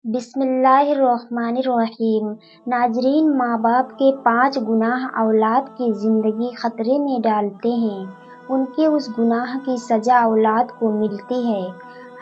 बिस्मिल्लाहिर्रहमानिर्रहीम। नाजरीन, माँ बाप के 5 गुनाह औलाद की ज़िंदगी खतरे में डालते हैं। उनके उस गुनाह की सज़ा औलाद को मिलती है।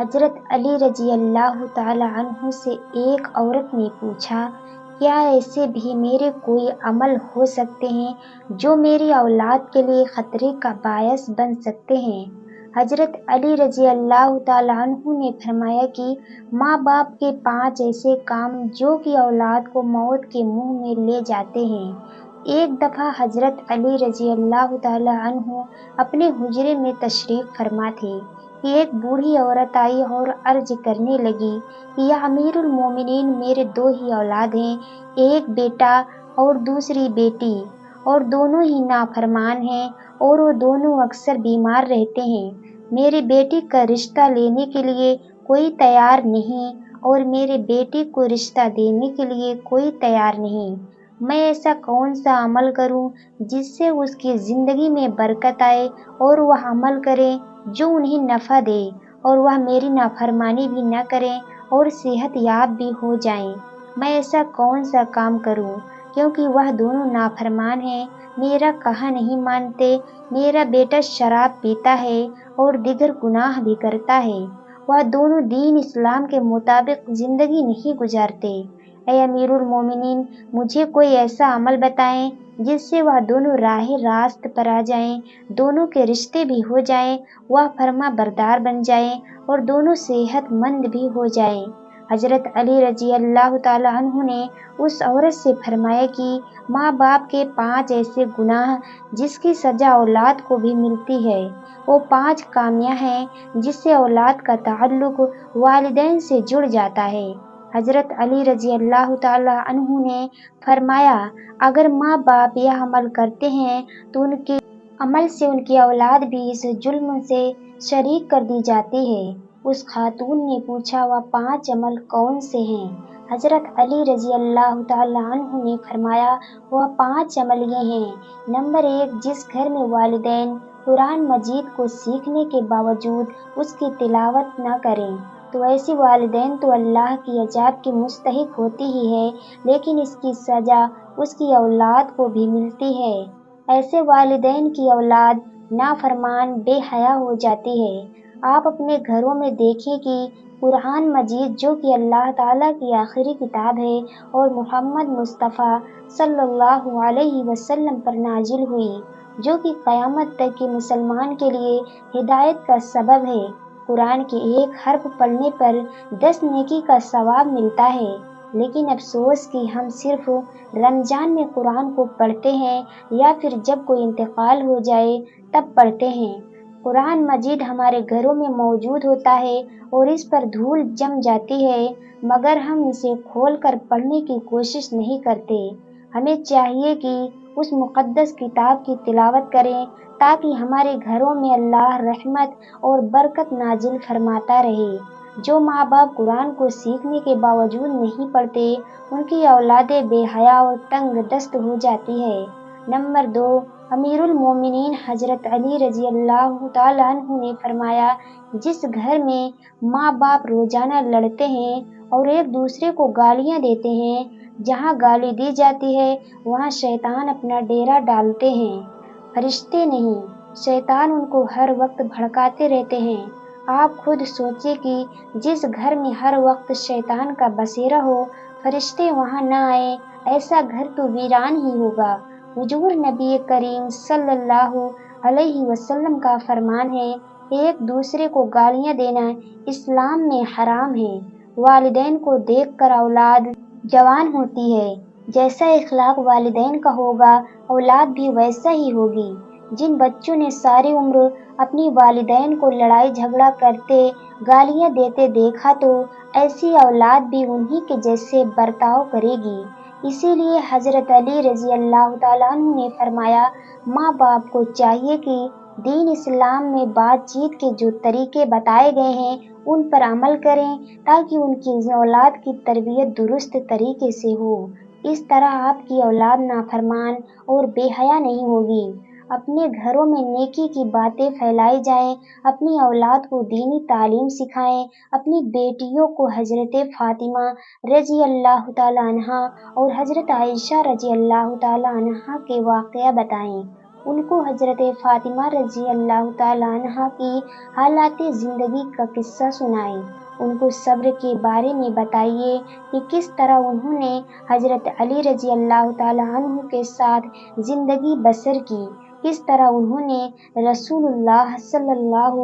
हज़रत अली रज़ी अल्लाह तआला अन्हु से एक औरत ने पूछा, क्या ऐसे भी मेरे कोई अमल हो सकते हैं जो मेरी औलाद के लिए खतरे का बायस बन सकते हैं? हज़रत अली रज़ी अल्लाह तआला अन्हु ने फरमाया कि माँ बाप के 5 ऐसे काम जो कि औलाद को मौत के मुंह में ले जाते हैं। एक दफ़ा हज़रत अली रज़ी अल्लाह तआला अन्हु अपने हुजरे में तशरीफ़ फरमा थे कि एक बूढ़ी औरत आई और अर्ज करने लगी कि या अमीरुल मोमिनीन, मेरे 2 ही औलाद हैं, एक बेटा और दूसरी बेटी, और दोनों ही नाफरमान हैं और वो दोनों अक्सर बीमार रहते हैं। मेरी बेटी का रिश्ता लेने के लिए कोई तैयार नहीं और मेरे बेटे को रिश्ता देने के लिए कोई तैयार नहीं। मैं ऐसा कौन सा अमल करूं जिससे उसकी ज़िंदगी में बरकत आए और वह अमल करे जो उन्हें नफ़ा दे, और वह मेरी नाफरमानी भी न करें और सेहत याब भी हो जाएं। मैं ऐसा कौन सा काम करूं, क्योंकि वह दोनों नाफरमान हैं, मेरा कहा नहीं मानते। मेरा बेटा शराब पीता है और दिगर गुनाह भी करता है। वह दोनों दीन इस्लाम के मुताबिक ज़िंदगी नहीं गुजारते। ऐ अमीरुल मोमिनीन, मुझे कोई ऐसा अमल बताएं जिससे वह दोनों राह रास्त पर आ जाएं, दोनों के रिश्ते भी हो जाएं, वह फर्मा बरदार बन जाएं और दोनों सेहतमंद भी हो जाएं। हज़रत अली रज़ी अल्लाह तआला अन्हु ने उस औरत से फरमाया कि माँ बाप के 5 ऐसे गुनाह जिसकी सज़ा औलाद को भी मिलती है। वो 5 कामियाँ हैं जिससे औलाद का ताल्लुक वालिदैन से जुड़ जाता है। हज़रत अली रज़ी अल्लाह तआला अन्हु ने फरमाया, अगर माँ बाप यह अमल करते हैं तो उनके अमल से उनकी औलाद भी इस जुल्म से शरीक कर दी जाती है। उस खातून ने पूछा, वह 5 अमल कौन से हैं? हज़रत अली रज़ी अल्लाह तआला अन्हु ने फरमाया, वह 5 अमल ये हैं। नंबर 1, जिस घर में वालिदैन कुरान मजीद को सीखने के बावजूद उसकी तिलावत न करें, तो ऐसी वालिदैन तो अल्लाह की अज़ाब की मुस्तहिक होती ही है, लेकिन इसकी सज़ा उसकी औलाद को भी मिलती है। ऐसे वालिदैन की औलाद नाफरमान बेहया हो जाती है। आप अपने घरों में देखें कि कुरान मजीद, जो कि अल्लाह ताला की आखिरी किताब है और मोहम्मद मुस्तफ़ा सल्लल्लाहु अलैहि वसल्लम पर नाजिल हुई, जो कि क़यामत तक के मुसलमान के लिए हिदायत का सबब है। कुरान के एक हर्फ पढ़ने पर 10 नेकी का सवाब मिलता है, लेकिन अफसोस कि हम सिर्फ रमज़ान में कुरान को पढ़ते हैं या फिर जब कोई इंतकाल हो जाए तब पढ़ते हैं। कुरान मजीद हमारे घरों में मौजूद होता है और इस पर धूल जम जाती है, मगर हम इसे खोलकर पढ़ने की कोशिश नहीं करते। हमें चाहिए कि उस मुक़द्दस किताब की तिलावत करें ताकि हमारे घरों में अल्लाह रहमत और बरकत नाजिल फरमाता रहे। जो माँ बाप कुरान को सीखने के बावजूद नहीं पढ़ते, उनकी औलादें बेहया और तंग दस्त हो जाती है। नंबर 2, अमीरुल मोमिनीन हज़रत अली रज़ी अल्लाह तआला अन्हु ने फरमाया, जिस घर में माँ बाप रोजाना लड़ते हैं और एक दूसरे को गालियाँ देते हैं, जहाँ गाली दी जाती है वहाँ शैतान अपना डेरा डालते हैं। फरिश्ते नहीं, शैतान उनको हर वक्त भड़काते रहते हैं। आप खुद सोचिए कि जिस घर में हर वक्त शैतान का बसेरा हो, फरिश्ते वहाँ न आए, ऐसा घर तो वीरान ही होगा। हुजूर नबी करीम सल्लल्लाहु अलैहि वसल्लम का फरमान है, एक दूसरे को गालियाँ देना इस्लाम में हराम है। वालिदैन को देखकर औलाद जवान होती है। जैसा इखलाक वालिदैन का होगा, औलाद भी वैसा ही होगी। जिन बच्चों ने सारी उम्र अपनी वालिदैन को लड़ाई झगड़ा करते, गालियाँ देते देखा, तो ऐसी औलाद भी उन्हीं के जैसे बर्ताव करेगी। इसीलिए हज़रत अली रज़ी अल्लाह तआला अन्हु ने फरमाया, माँ बाप को चाहिए कि दीन इस्लाम में बातचीत के जो तरीके बताए गए हैं उन पर अमल करें ताकि उनकी औलाद की तरबियत दुरुस्त तरीके से हो। इस तरह आपकी औलाद नाफरमान और बेहया नहीं होगी। اپنے گھروں میں نیکی کی باتیں پھیلائی جائیں، اپنی اولاد کو دینی تعلیم سکھائیں، اپنی بیٹیوں کو حضرت فاطمہ رضی اللہ تعالیٰ عنہا اور حضرت عائشہ رضی اللہ تعالیٰ عنہا کے واقعہ بتائیں۔ ان کو حضرت فاطمہ رضی اللہ تعالیٰ عنہا کی حالات زندگی کا قصہ سنائیں۔ ان کو صبر کے بارے میں بتائیے کہ کس طرح انہوں نے حضرت علی رضی اللہ تعالیٰ عنہ کے ساتھ زندگی بسر کی، کس طرح انہوں نے رسول اللہ صلی اللہ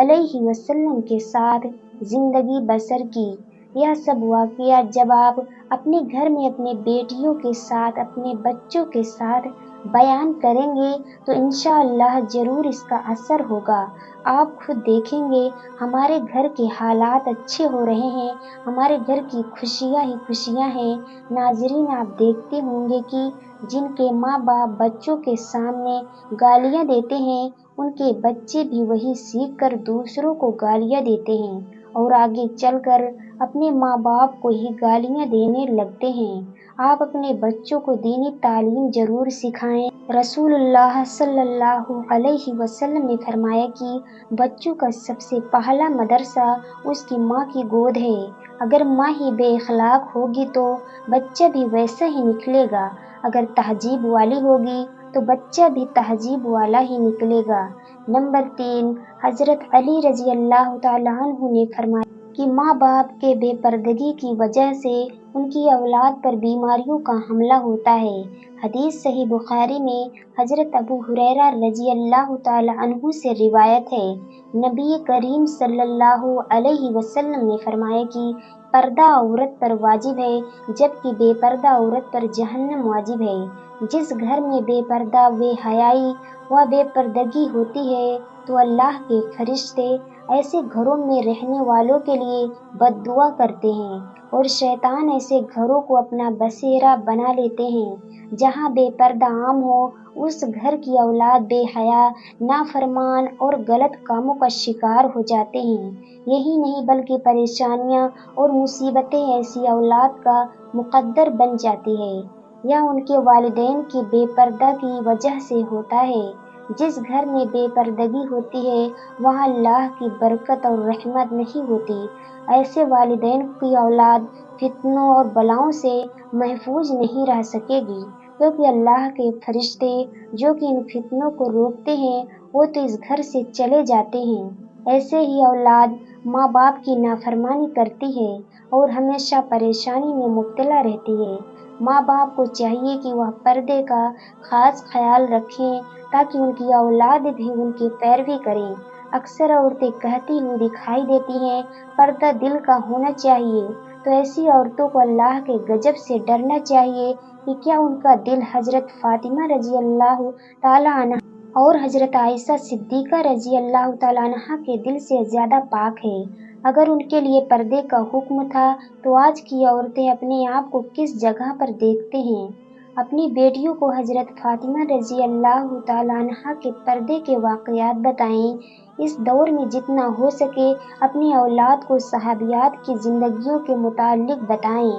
علیہ وسلم کے ساتھ زندگی بسر کی۔ یہ سب واقعات جب آپ اپنے گھر میں اپنے بیٹیوں کے ساتھ، اپنے بچوں کے ساتھ بیان کریں گے تو انشاءاللہ ضرور اس کا اثر ہوگا۔ آپ خود دیکھیں گے ہمارے گھر کے حالات اچھے ہو رہے ہیں، ہمارے گھر کی خوشیاں ہی خوشیاں ہیں۔ ناظرین، آپ دیکھتے ہوں گے کہ جن کے ماں باپ بچوں کے سامنے گالیاں دیتے ہیں، ان کے بچے بھی وہی سیکھ کر دوسروں کو گالیاں دیتے ہیں اور آگے چل کر اپنے ماں باپ کو ہی گالیاں دینے لگتے ہیں۔ آپ اپنے بچوں کو دینی تعلیم ضرور سکھائیں۔ رسول اللہ صلی اللہ علیہ وسلم نے فرمایا کہ بچوں کا سب سے پہلا مدرسہ اس کی ماں کی گود ہے۔ اگر ماں ہی بے اخلاق ہوگی تو بچہ بھی ویسا ہی نکلے گا، اگر تہذیب والی ہوگی تو بچہ بھی تہذیب والا ہی نکلے گا۔ نمبر 3، حضرت علی رضی اللہ تعالیٰ عنہ نے فرمایا کہ ماں باپ کے بے پردگی کی وجہ سے ان کی اولاد پر بیماریوں کا حملہ ہوتا ہے۔ حدیث صحیح بخاری میں حضرت ابو ہریرہ رضی اللہ تعالیٰ عنہ سے روایت ہے، نبی کریم صلی اللہ علیہ وسلم نے فرمایا کہ پردہ عورت پر واجب ہے جبکہ بے پردہ عورت پر جہنم واجب ہے۔ جس گھر میں بے پردہ، بے حیائی و بے پردگی ہوتی ہے تو اللہ کے فرشتے ایسے گھروں میں رہنے والوں کے لیے بد دعا کرتے ہیں اور شیطان ایسے گھروں کو اپنا بسیرا بنا لیتے ہیں۔ جہاں بے پردہ عام ہو اس گھر کی اولاد بے حیا، نافرمان اور غلط کاموں کا شکار ہو جاتے ہیں۔ یہی نہیں بلکہ پریشانیاں اور مصیبتیں ایسی اولاد کا مقدر بن جاتی ہے۔ یہ ان کے والدین کی بے پردہ کی وجہ سے ہوتا ہے۔ جس گھر میں بے پردگی ہوتی ہے وہاں اللہ کی برکت اور رحمت نہیں ہوتی۔ ایسے والدین کی اولاد فتنوں اور بلاؤں سے محفوظ نہیں رہ سکے گی، کیونکہ اللہ کے فرشتے جو کہ ان فتنوں کو روکتے ہیں وہ تو اس گھر سے چلے جاتے ہیں۔ ایسے ہی اولاد ماں باپ کی نافرمانی کرتی ہے اور ہمیشہ پریشانی میں مبتلا رہتی ہے۔ ماں باپ کو چاہیے کہ وہ پردے کا خاص خیال رکھیں تاکہ ان کی اولاد بھی ان کی پیروی کریں۔ اکثر عورتیں کہتی ہوئی دکھائی دیتی ہیں پردہ دل کا ہونا چاہیے، تو ایسی عورتوں کو اللہ کے غضب سے ڈرنا چاہیے کہ کیا ان کا دل حضرت فاطمہ رضی اللہ تعالیٰ عنہ اور حضرت عائشہ صدیقہ رضی اللہ تعالیٰ عنہ کے دل سے زیادہ پاک ہے۔ اگر ان کے لیے پردے کا حکم تھا تو آج کی عورتیں اپنے آپ کو کس جگہ پر دیکھتے ہیں؟ اپنی بیٹیوں کو حضرت فاطمہ رضی اللہ تعالیٰ عنہ کے پردے کے واقعات بتائیں۔ اس دور میں جتنا ہو سکے اپنی اولاد کو صحابیات کی زندگیوں کے متعلق بتائیں۔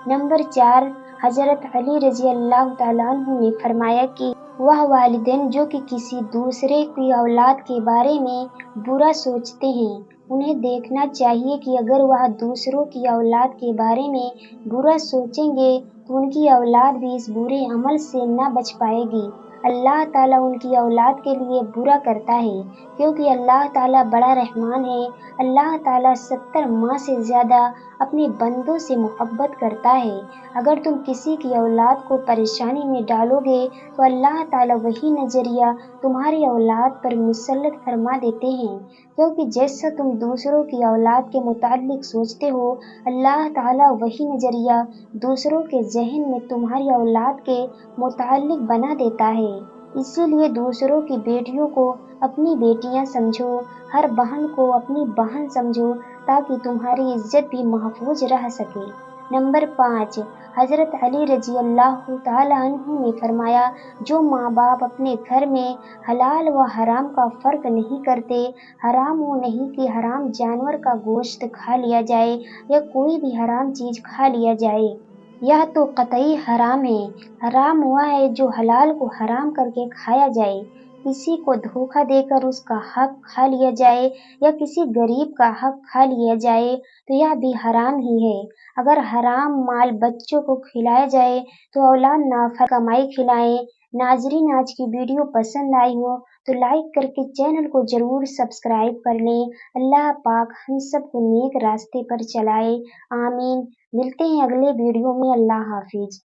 نمبر 4، حضرت علی رضی اللہ تعالیٰ عنہ نے فرمایا کہ وہ والدین جو کہ کسی دوسرے کی اولاد کے بارے میں برا سوچتے ہیں، انہیں دیکھنا چاہیے کہ اگر وہ دوسروں کی اولاد کے بارے میں برا سوچیں گے تو ان کی اولاد بھی اس برے عمل سے نہ بچ پائے گی۔ اللہ تعالیٰ ان کی اولاد کے لیے برا کرتا ہے کیونکہ اللہ تعالیٰ بڑا رحمان ہے۔ اللہ تعالیٰ 70 ماہ سے زیادہ اپنے بندوں سے محبت کرتا ہے۔ اگر تم کسی کی اولاد کو پریشانی میں ڈالو گے تو اللہ تعالیٰ وہی نظریہ تمہاری اولاد پر مسلط فرما دیتے ہیں، کیونکہ جیسا تم دوسروں کی اولاد کے متعلق سوچتے ہو اللہ تعالیٰ وہی نظریہ دوسروں کے ذہن میں تمہاری اولاد کے متعلق بنا دیتا ہے۔ اسی لیے دوسروں کی بیٹیوں کو اپنی بیٹیاں سمجھو، ہر بہن کو اپنی بہن سمجھو تاکہ تمہاری عزت بھی محفوظ رہ سکے۔ نمبر 5، حضرت علی رضی اللہ تعالیٰ عنہ نے فرمایا، جو ماں باپ اپنے گھر میں حلال و حرام کا فرق نہیں کرتے، حرام وہ نہیں کہ حرام جانور کا گوشت کھا لیا جائے یا کوئی بھی حرام چیز کھا لیا جائے، یہ تو قطعی حرام ہے۔ حرام وہ ہے جو حلال کو حرام کر کے کھایا جائے۔ किसी को धोखा देकर उसका हक खा लिया जाए या किसी गरीब का हक खा लिया जाए तो यह भी हराम ही है। अगर हराम माल बच्चों को खिलाया जाए तो औलाद नाफरमानी कमाई खिलाएं। नाजरीन, आज की वीडियो पसंद आई हो तो लाइक करके चैनल को जरूर सब्सक्राइब कर लें। अल्लाह पाक हम सबको नेक रास्ते पर चलाए, आमीन। मिलते हैं अगले वीडियो में। अल्लाह हाफिज।